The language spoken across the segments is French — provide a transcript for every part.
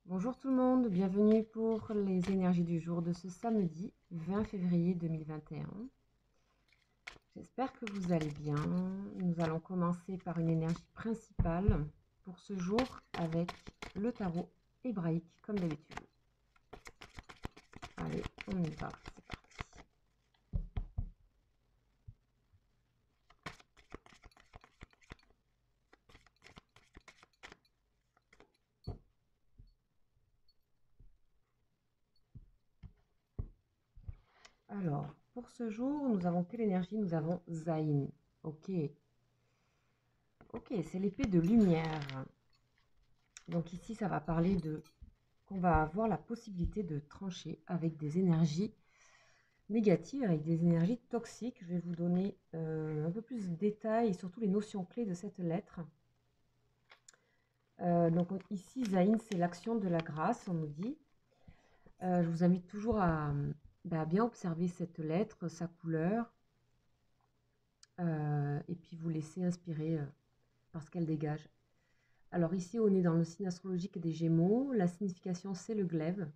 Bonjour tout le monde, bienvenue pour les énergies du jour de ce samedi 20 février 2021. J'espère que vous allez bien. Nous allons commencer par une énergie principale pour ce jour avec le tarot hébraïque comme d'habitude. Allez, on y va, c'est parti. Alors, pour ce jour, nous avons quelle énergie? Nous avons Zayn. Ok. Ok, c'est l'épée de lumière. Donc ici, ça va parler de qu'on va avoir la possibilité de trancher avec des énergies négatives, avec des énergies toxiques. Je vais vous donner un peu plus de détails et surtout les notions clés de cette lettre. Donc ici, Zayn, c'est l'action de la grâce, on nous dit. Je vous invite toujours à bien observer cette lettre, sa couleur, et puis vous laisser inspirer par ce qu'elle dégage. Alors ici, on est dans le signe astrologique des Gémeaux. La signification, c'est le glaive.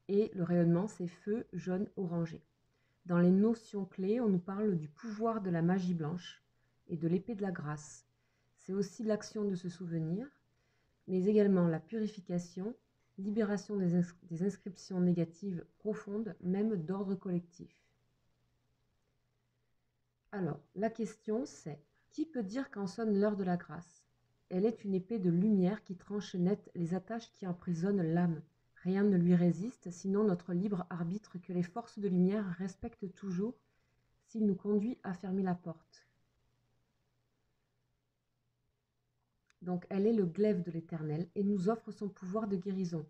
Et le rayonnement, c'est feu, jaune, orangé. Dans les notions clés, on nous parle du pouvoir de la magie blanche et de l'épée de la grâce. C'est aussi l'action de se souvenir, mais également la purification, libération des inscriptions négatives profondes, même d'ordre collectif. Alors, la question c'est, qui peut dire quand sonne l'heure de la grâce? Elle est une épée de lumière qui tranche net les attaches qui emprisonnent l'âme. Rien ne lui résiste, sinon notre libre arbitre que les forces de lumière respectent toujours, s'il nous conduit à fermer la porte. Donc elle est le glaive de l'Éternel et nous offre son pouvoir de guérison.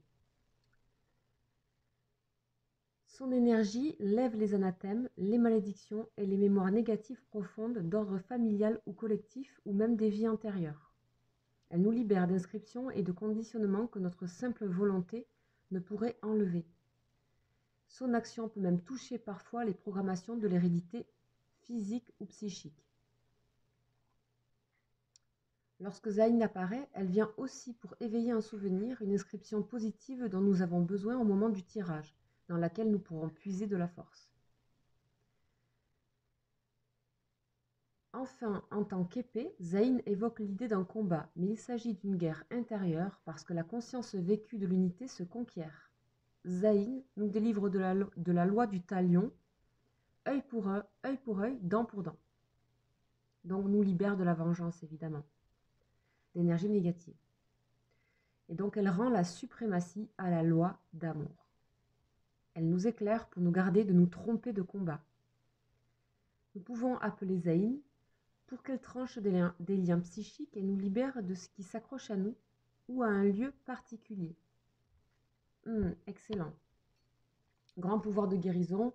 Son énergie lève les anathèmes, les malédictions et les mémoires négatives profondes d'ordre familial ou collectif ou même des vies antérieures. Elle nous libère d'inscriptions et de conditionnements que notre simple volonté ne pourrait enlever. Son action peut même toucher parfois les programmations de l'hérédité physique ou psychique. Lorsque Zayn apparaît, elle vient aussi pour éveiller un souvenir, une inscription positive dont nous avons besoin au moment du tirage, dans laquelle nous pourrons puiser de la force. Enfin, en tant qu'épée, Zayn évoque l'idée d'un combat, mais il s'agit d'une guerre intérieure parce que la conscience vécue de l'unité se conquiert. Zayn nous délivre de la loi du talion, œil pour œil, dent pour dent. Donc nous libère de la vengeance, évidemment, d'énergie négative. Et donc elle rend la suprématie à la loi d'amour. Elle nous éclaire pour nous garder de nous tromper de combat. Nous pouvons appeler Zayn pour qu'elle tranche des liens psychiques et nous libère de ce qui s'accroche à nous ou à un lieu particulier. Excellent. Grand pouvoir de guérison.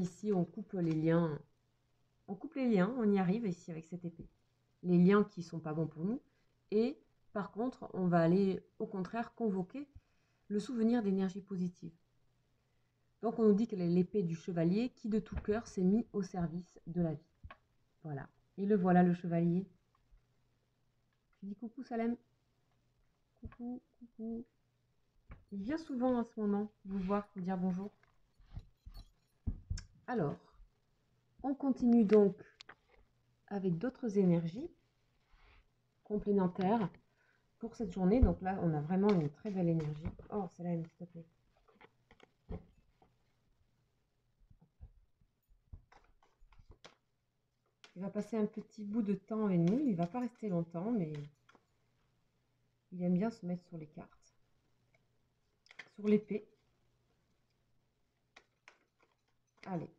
Ici, on coupe les liens. On coupe les liens, on y arrive ici avec cette épée. Les liens qui ne sont pas bons pour nous. Et par contre, on va aller au contraire convoquer le souvenir d'énergie positive. Donc on nous dit qu'elle est l'épée du chevalier qui de tout cœur s'est mis au service de la vie. Voilà. Et le voilà le chevalier. Je dis coucou Salem. Coucou, coucou. Il vient souvent en ce moment vous voir, vous dire bonjour. Alors, on continue donc avec d'autres énergies complémentaires pour cette journée. Donc là, on a vraiment une très belle énergie. Oh, Salem, s'il te plaît. Il va passer un petit bout de temps avec nous. Il ne va pas rester longtemps, mais il aime bien se mettre sur les cartes. Sur l'épée. Allez,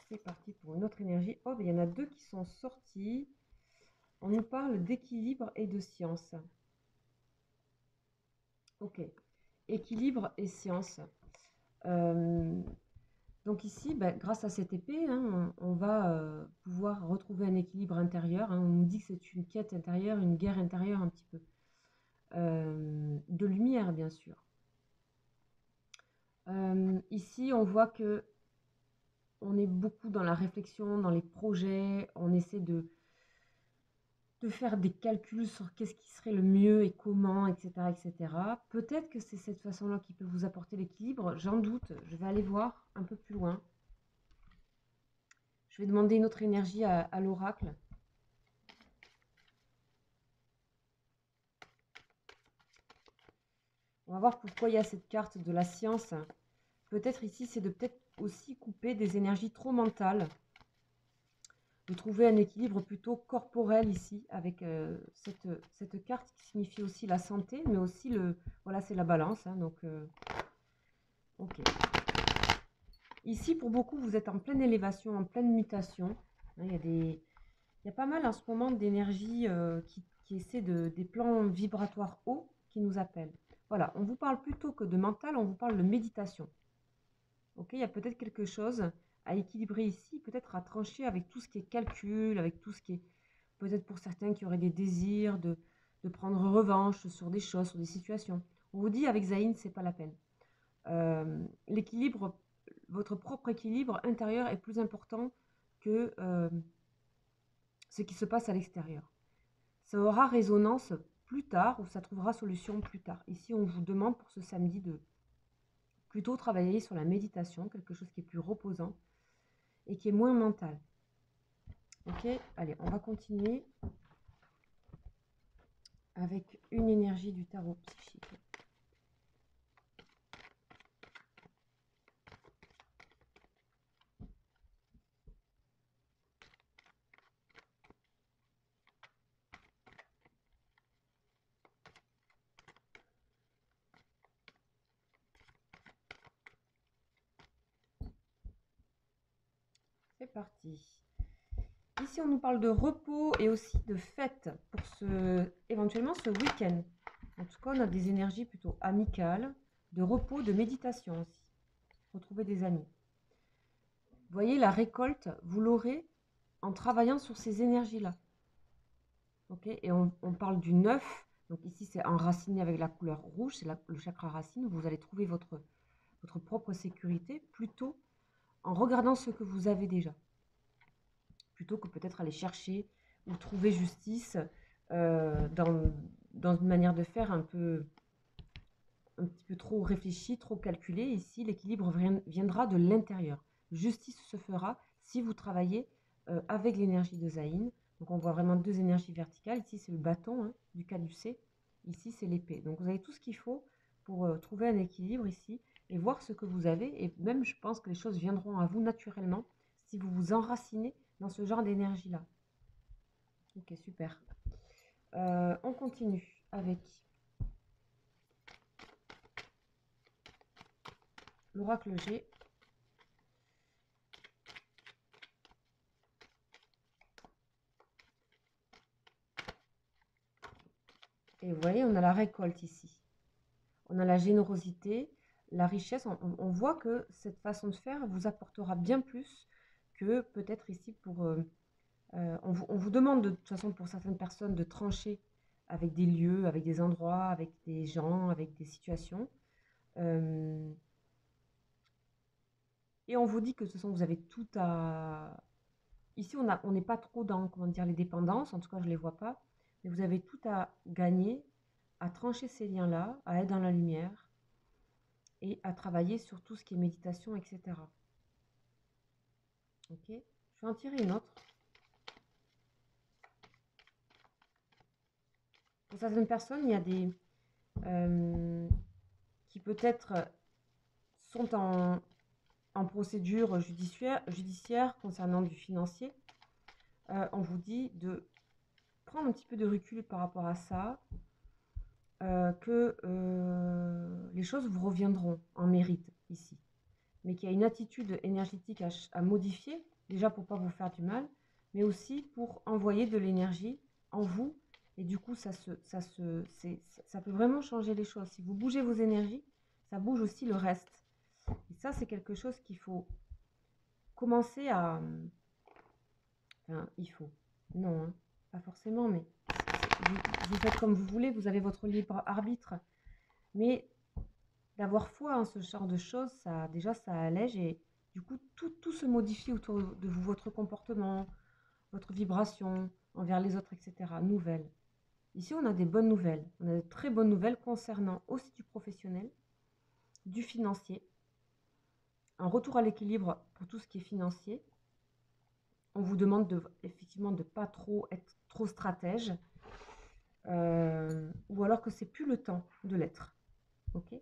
c'est parti pour une autre énergie. Oh, il y en a deux qui sont sortis. On nous parle d'équilibre et de science. Ok, équilibre et science. Donc ici, grâce à cette épée, on va pouvoir retrouver un équilibre intérieur. On nous dit que c'est une quête intérieure, une guerre intérieure un petit peu. De lumière, bien sûr. Ici, on voit que on est beaucoup dans la réflexion, dans les projets. On essaie de de faire des calculs sur qu'est-ce qui serait le mieux et comment, etc., etc. Peut-être que c'est cette façon-là qui peut vous apporter l'équilibre. J'en doute. Je vais aller voir un peu plus loin. Je vais demander une autre énergie à l'oracle. On va voir pourquoi il y a cette carte de la science. Peut-être ici, c'est de peut-être aussi couper des énergies trop mentales. De trouver un équilibre plutôt corporel ici, avec cette carte qui signifie aussi la santé, mais aussi voilà, c'est la balance. Hein, donc, ok. Ici, pour beaucoup, vous êtes en pleine élévation, en pleine mutation. Hein, il y a pas mal en ce moment d'énergie qui essaie des plans vibratoires hauts qui nous appellent. Voilà, on vous parle plutôt que de mental, on vous parle de méditation. Ok, il y a peut-être quelque chose à équilibrer ici, peut-être à trancher avec tout ce qui est calcul, avec tout ce qui est peut-être pour certains qui auraient des désirs de prendre revanche sur des choses, sur des situations. On vous dit avec Zayn, c'est pas la peine. L'équilibre, votre propre équilibre intérieur est plus important que ce qui se passe à l'extérieur. Ça aura résonance plus tard ou ça trouvera solution plus tard. Ici, on vous demande pour ce samedi de plutôt travailler sur la méditation, quelque chose qui est plus reposant et qui est moins mental. Ok, allez, on va continuer avec une énergie du tarot psychique. C'est parti. Ici, on nous parle de repos et aussi de fête pour éventuellement ce week-end. En tout cas, on a des énergies plutôt amicales, de repos, de méditation aussi. Retrouver des amis. Vous voyez, la récolte, vous l'aurez en travaillant sur ces énergies-là. Ok, et on parle du 9. Donc ici, c'est enraciné avec la couleur rouge, c'est le chakra racine. Vous allez trouver votre propre sécurité plutôt en regardant ce que vous avez déjà. Plutôt que peut-être aller chercher ou trouver justice dans une manière de faire un petit peu trop réfléchi, trop calculé. Ici, l'équilibre viendra de l'intérieur. Justice se fera si vous travaillez avec l'énergie de Zayn. Donc on voit vraiment deux énergies verticales. Ici, c'est le bâton hein, du caducée. Ici, c'est l'épée. Donc vous avez tout ce qu'il faut pour trouver un équilibre ici et voir ce que vous avez. Et même, je pense que les choses viendront à vous naturellement si vous vous enracinez dans ce genre d'énergie-là. Ok, super. On continue avec l'oracle G. Et vous voyez, on a la récolte ici. On a la générosité, la richesse. On voit que cette façon de faire vous apportera bien plus que peut-être ici pour... on vous demande de toute façon pour certaines personnes de trancher avec des lieux, avec des endroits, avec des gens, avec des situations. Et on vous dit que de toute façon vous avez tout à... Ici on n'est pas trop dans comment dire, les dépendances, en tout cas je ne les vois pas, mais vous avez tout à gagner, à trancher ces liens-là, à être dans la lumière et à travailler sur tout ce qui est méditation, etc. Ok, je vais en tirer une autre. Pour certaines personnes, il y a des qui peut-être sont en procédure judiciaire concernant du financier. On vous dit de prendre un petit peu de recul par rapport à ça, que les choses vous reviendront en mérite ici. Mais qu'il y a une attitude énergétique à modifier, déjà pour ne pas vous faire du mal, mais aussi pour envoyer de l'énergie en vous. Et du coup, ça peut vraiment changer les choses. Si vous bougez vos énergies, ça bouge aussi le reste. Et ça, c'est quelque chose qu'il faut commencer à... Enfin, il faut. Non, hein, pas forcément, mais vous faites comme vous voulez, vous avez votre libre arbitre. Mais d'avoir foi en ce genre de choses, ça, déjà, ça allège et du coup, tout se modifie autour de vous, votre comportement, votre vibration, envers les autres, etc. Nouvelles. Ici, on a des bonnes nouvelles. On a de très bonnes nouvelles concernant aussi du professionnel, du financier, un retour à l'équilibre pour tout ce qui est financier. On vous demande effectivement de ne pas trop être trop stratège, ou alors que c'est plus le temps de l'être. Ok.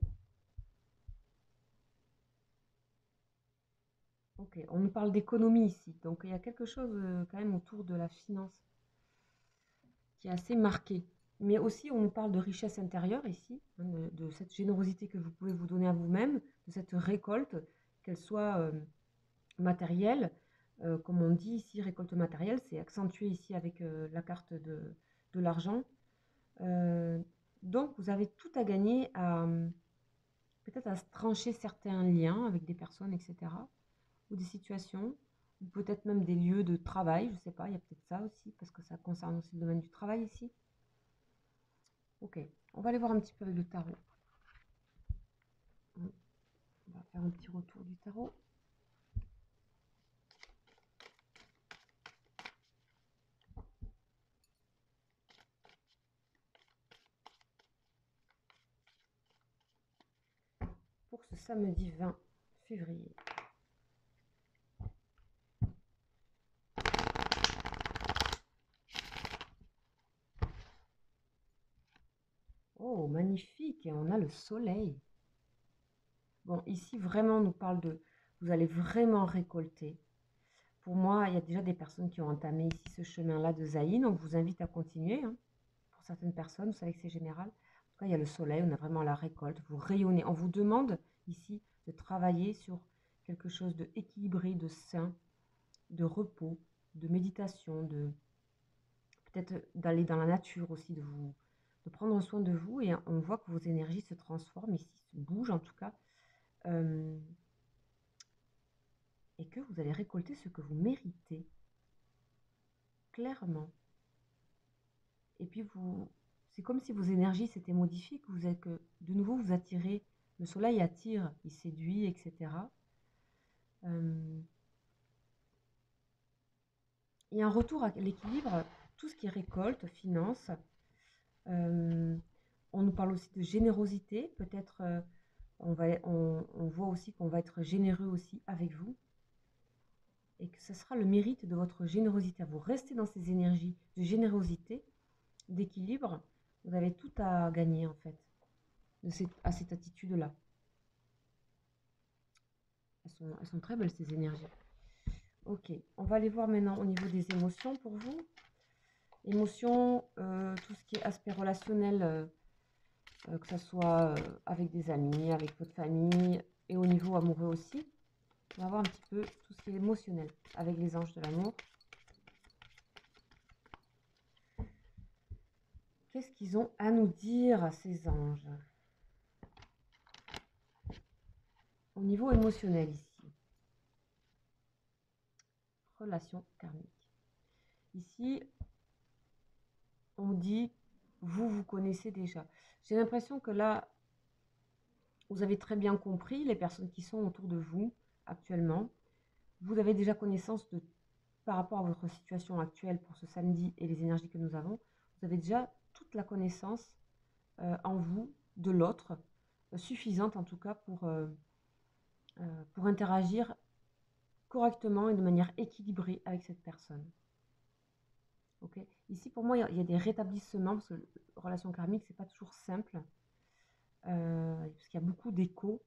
Ok, on nous parle d'économie ici, donc il y a quelque chose quand même autour de la finance qui est assez marqué. Mais aussi, on nous parle de richesse intérieure ici, hein, de cette générosité que vous pouvez vous donner à vous-même, de cette récolte, qu'elle soit matérielle. Comme on dit ici, récolte matérielle, c'est accentué ici avec la carte de l'argent. Donc, vous avez tout à gagner à peut-être à trancher certains liens avec des personnes, etc. Ou des situations, ou peut-être même des lieux de travail, je ne sais pas, il y a peut-être ça aussi, parce que ça concerne aussi le domaine du travail ici. Ok, on va aller voir un petit peu avec le tarot. On va faire un petit retour du tarot. Pour ce samedi 20 février. Oh, magnifique, et on a le soleil. Bon, ici, vraiment, on nous parle de... Vous allez vraiment récolter. Pour moi, il y a déjà des personnes qui ont entamé ici ce chemin-là de Zaïn. On vous invite à continuer. Hein. Pour certaines personnes, vous savez que c'est général. En tout cas, il y a le soleil, on a vraiment la récolte. Vous rayonnez. On vous demande ici de travailler sur quelque chose de équilibré, de sain, de repos, de méditation, de peut-être d'aller dans la nature aussi, de prendre soin de vous. Et on voit que vos énergies se transforment ici, se bougent en tout cas. Et que vous allez récolter ce que vous méritez, clairement. Et puis, c'est comme si vos énergies s'étaient modifiées, que vous êtes, que de nouveau vous attirez, le soleil attire, il séduit, etc. Il y a un retour à l'équilibre, tout ce qui est récolte, finance. On nous parle aussi de générosité, peut-être on voit aussi qu'on va être généreux aussi avec vous. Et que ce sera le mérite de votre générosité. Vous restez dans ces énergies de générosité, d'équilibre. Vous avez tout à gagner en fait, à cette attitude-là. Elles sont très belles ces énergies. Ok, on va aller voir maintenant au niveau des émotions pour vous. Émotions, tout ce qui est aspect relationnel, que ce soit avec des amis, avec votre famille et au niveau amoureux aussi. On va voir un petit peu tout ce qui est émotionnel avec les anges de l'amour. Qu'est-ce qu'ils ont à nous dire, ces anges? Au niveau émotionnel ici. Relation karmique. Ici, on dit, vous connaissez déjà. J'ai l'impression que là, vous avez très bien compris les personnes qui sont autour de vous actuellement. Vous avez déjà connaissance de, par rapport à votre situation actuelle pour ce samedi et les énergies que nous avons, vous avez déjà toute la connaissance en vous de l'autre, suffisante en tout cas pour interagir correctement et de manière équilibrée avec cette personne. Okay. Ici, pour moi, il y a des rétablissements, parce que relation karmique, c'est pas toujours simple, parce qu'il y a beaucoup d'échos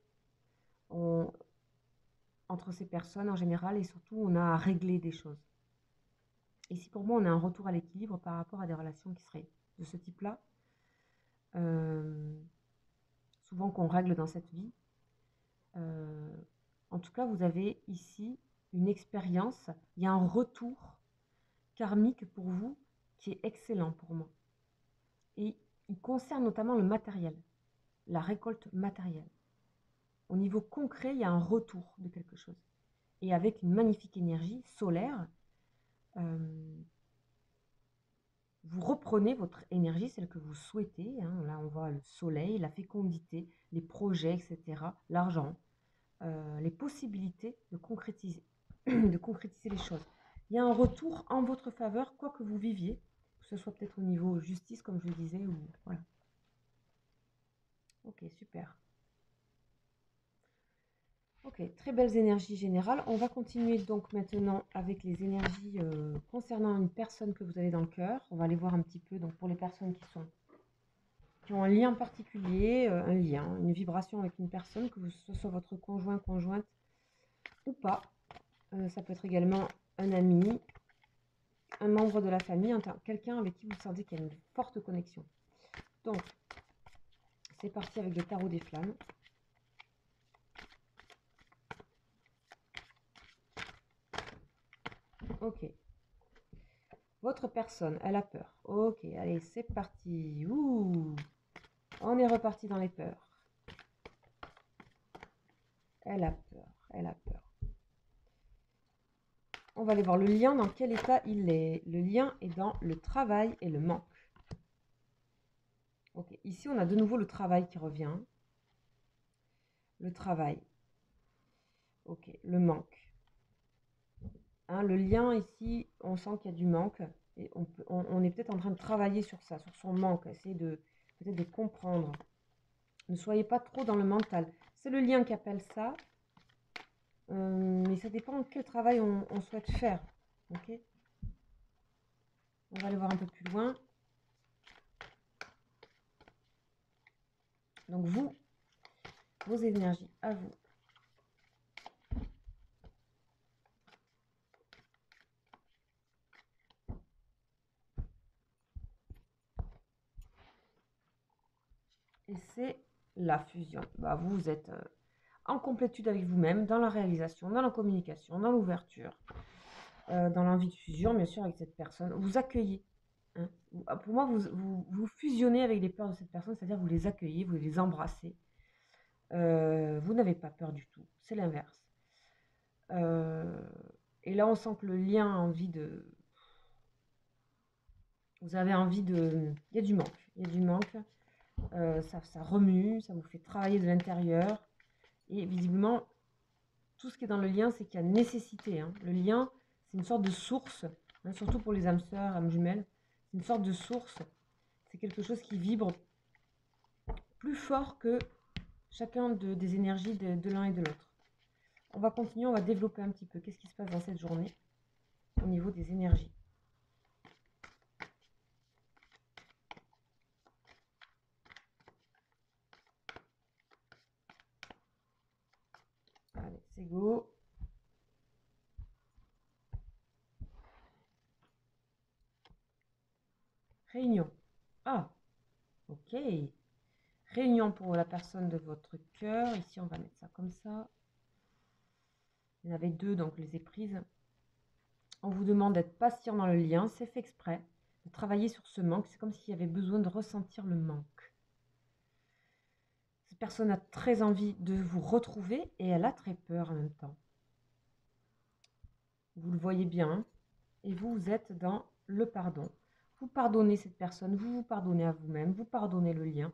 entre ces personnes en général, et surtout, on a à régler des choses. Ici, pour moi, on a un retour à l'équilibre par rapport à des relations qui seraient de ce type-là, souvent qu'on règle dans cette vie. En tout cas, vous avez ici une expérience, il y a un retour karmique pour vous qui est excellent pour moi. Et il concerne notamment le matériel, la récolte matérielle. Au niveau concret, il y a un retour de quelque chose. Et avec une magnifique énergie solaire, vous reprenez votre énergie, celle que vous souhaitez. Hein. Là, on voit le soleil, la fécondité, les projets, etc., l'argent, les possibilités de concrétiser, de concrétiser les choses. Il y a un retour en votre faveur, quoi que vous viviez, que ce soit peut-être au niveau justice, comme je le disais, ou voilà. Ok, super. Ok, très belles énergies générales. On va continuer donc maintenant avec les énergies concernant une personne que vous avez dans le cœur. On va aller voir un petit peu donc pour les personnes qui ont un lien particulier, un lien, une vibration avec une personne, que ce soit votre conjoint, conjointe ou pas. Ça peut être également un ami, un membre de la famille, quelqu'un avec qui vous sentez qu'il y a une forte connexion. Donc, c'est parti avec le tarot des flammes. Ok. Votre personne, elle a peur. Ok, allez, c'est parti. Ouh, on est reparti dans les peurs. Elle a peur, elle a peur. On va aller voir le lien, dans quel état il est. Le lien est dans le travail et le manque. Ok, ici on a de nouveau le travail qui revient. Le travail. Ok, le manque. Hein, le lien ici, on sent qu'il y a du manque. Et on est peut-être en train de travailler sur ça, sur son manque. Essayer de peut-être de comprendre. Ne soyez pas trop dans le mental. C'est le lien qui appelle ça. Mais ça dépend quel travail on souhaite faire. Ok, on va aller voir un peu plus loin. Donc vous, vos énergies à vous. Et c'est la fusion. Bah, vous êtes en complétude avec vous-même, dans la réalisation, dans la communication, dans l'ouverture, dans l'envie de fusion, bien sûr, avec cette personne. Vous accueillez. Hein. Pour moi, vous fusionnez avec les peurs de cette personne, c'est-à-dire vous les accueillez, vous les embrassez. Vous n'avez pas peur du tout. C'est l'inverse. Et là, on sent que le lien a envie de... Vous avez envie de... Il y a du manque. Il y a du manque. Ça remue, ça vous fait travailler de l'intérieur. Et visiblement, tout ce qui est dans le lien, c'est qu'il y a nécessité. Hein. Le lien, c'est une sorte de source, hein, surtout pour les âmes sœurs, âmes jumelles. C'est une sorte de source. C'est quelque chose qui vibre plus fort que chacun des énergies de l'un et de l'autre. On va continuer, on va développer un petit peu. Qu'est-ce qui se passe dans cette journée au niveau des énergies? Allez, c'est go. Réunion. Ah, ok. Réunion pour la personne de votre cœur. Ici, on va mettre ça comme ça. Il y en avait deux, donc je les ai prises. On vous demande d'être patient dans le lien. C'est fait exprès. De travailler sur ce manque. C'est comme s'il y avait besoin de ressentir le manque. Cette personne a très envie de vous retrouver et elle a très peur en même temps. Vous le voyez bien. Et vous êtes dans le pardon. Vous pardonnez cette personne, vous vous pardonnez à vous-même, vous pardonnez le lien.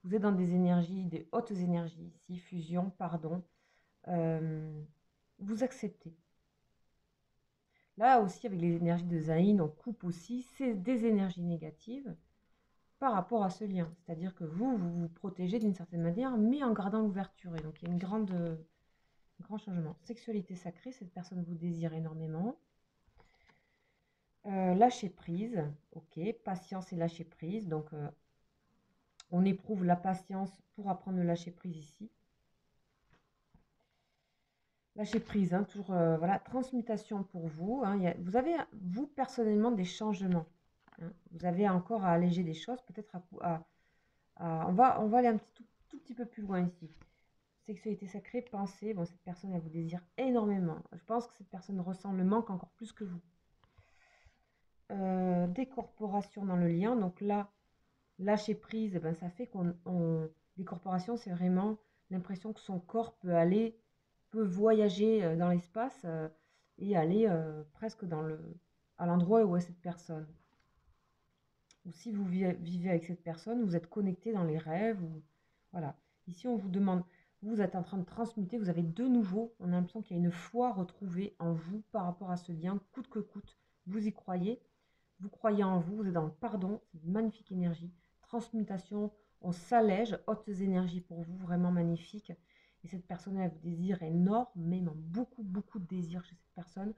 Vous êtes dans des énergies, des hautes énergies ici, fusion, pardon. Vous acceptez. Là aussi, avec les énergies de Zayn, on coupe aussi, c'est des énergies négatives par rapport à ce lien. C'est-à-dire que vous vous protégez d'une certaine manière, mais en gardant l'ouverture. Et donc, il y a un grand changement. Sexualité sacrée, cette personne vous désire énormément. Lâcher prise, ok. Patience et lâcher prise. Donc, on éprouve la patience pour apprendre le lâcher prise ici. Lâcher prise, hein, toujours, voilà, transmutation pour vous. Hein, vous avez, vous, personnellement, des changements. Hein. Vous avez encore à alléger des choses, peut-être on va aller un tout petit peu plus loin ici. Sexualité sacrée, pensée. Bon, cette personne, elle vous désire énormément. Je pense que cette personne ressent le manque encore plus que vous. Décorporation dans le lien. Donc là, lâcher prise, ben, ça fait décorporation, c'est vraiment l'impression que son corps peut voyager dans l'espace et aller presque à l'endroit où est cette personne. Ou si vous vivez avec cette personne, vous êtes connecté dans les rêves. Voilà. Ici, on vous demande, vous êtes en train de transmuter, vous avez de nouveau, on a l'impression qu'il y a une foi retrouvée en vous par rapport à ce lien, coûte que coûte, vous y croyez, vous croyez en vous, vous êtes dans le pardon, c'est une magnifique énergie, transmutation, on s'allège, hautes énergies pour vous, vraiment magnifique, et cette personne a des désirs énormément, beaucoup, beaucoup de désirs chez cette personne,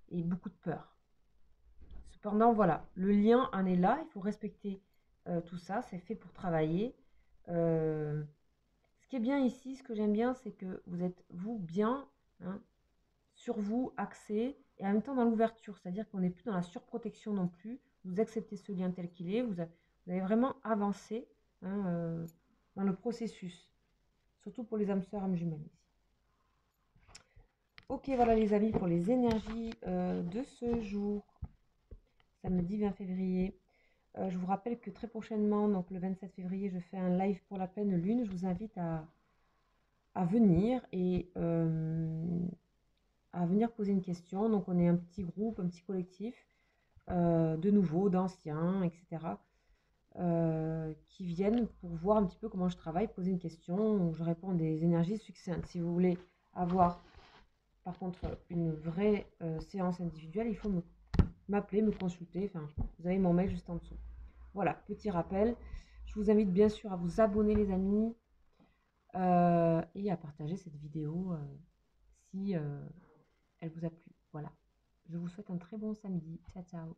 et beaucoup de peur. Cependant, voilà, le lien en est là, il faut respecter tout ça, c'est fait pour travailler. Ce qui est bien ici, ce que j'aime bien, c'est que vous êtes, vous, bien, hein, sur vous, axé, et en même temps dans l'ouverture, c'est-à-dire qu'on n'est plus dans la surprotection non plus, vous acceptez ce lien tel qu'il est, vous avez vraiment avancé hein, dans le processus, surtout pour les âmes sœurs, âmes jumelles ici. Ok, voilà les amis pour les énergies de ce jour, samedi 20 février. Je vous rappelle que très prochainement, donc le 27 février, je fais un live pour la pleine lune. Je vous invite à venir et à venir poser une question. Donc on est un petit groupe, un petit collectif de nouveaux, d'anciens, etc. Qui viennent pour voir un petit peu comment je travaille, poser une question. Je réponds des énergies succinctes. Si vous voulez avoir par contre une vraie séance individuelle, il faut m'appeler, me consulter. Enfin, vous avez mon mail juste en dessous. Voilà, petit rappel. Je vous invite bien sûr à vous abonner les amis et à partager cette vidéo si elle vous a plu. Voilà. Je vous souhaite un très bon samedi. Ciao, ciao.